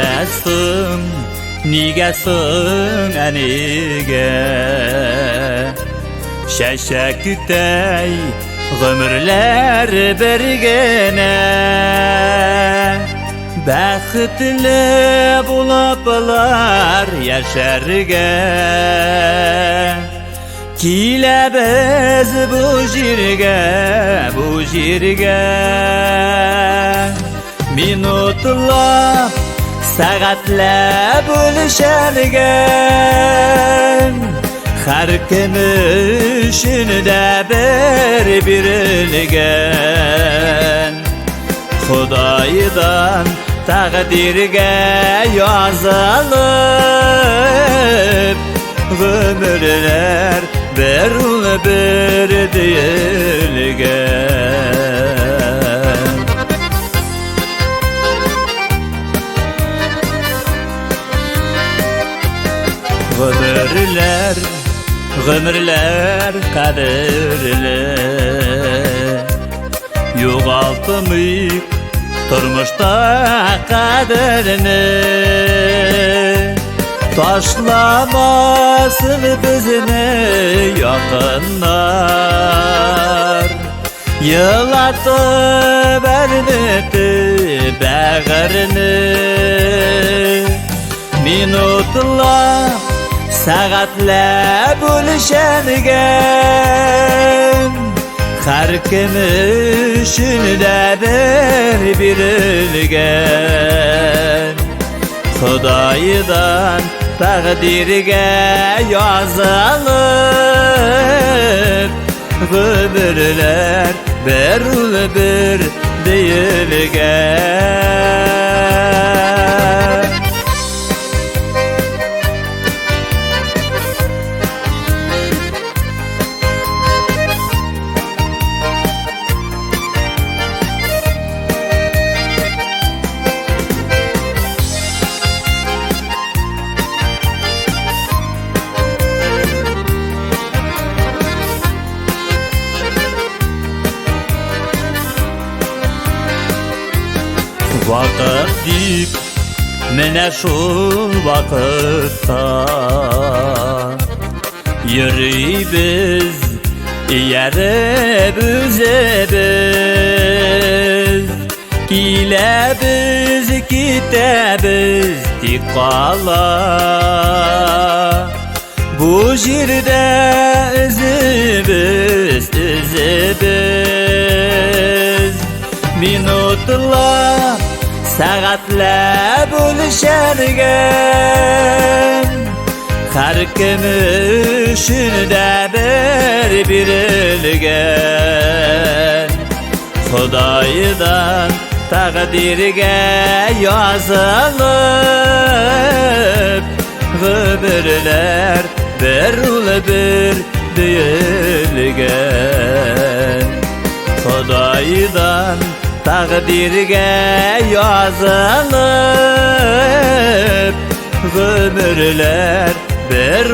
bilmezsin nigesin enige. Şeşeküktey ömürler bergene, baxtli buluplar yaşarge. Kile biz bu jirge minutlar saatlar bölüşergen. Her kim işinde birilgen, Xudaydan takdirge yazılıp ömürler bir deyilgen. Ömürler kaderli, yoğaltmayıp turmuşta kaderini. Taşlamasın bizini yakınlar, yılatıp vermedi bağrını. Minutlar saatler bölüşergen, her kim işinde birilgen. Xudaydan takdirge yazılıp ömürler bir deyilgen. Vakit deyip mene şul vakitta yürüyüz yere büzebiz. Kile biz kitemiz dikala, bu jirde izimiz. Minutlar saatler bölüşergen, her kim işinde birilgen. Xudaydan takdirge yazılıp ömürler bir deyilgen. Xudaydan takdirge yazılıp ömürler bir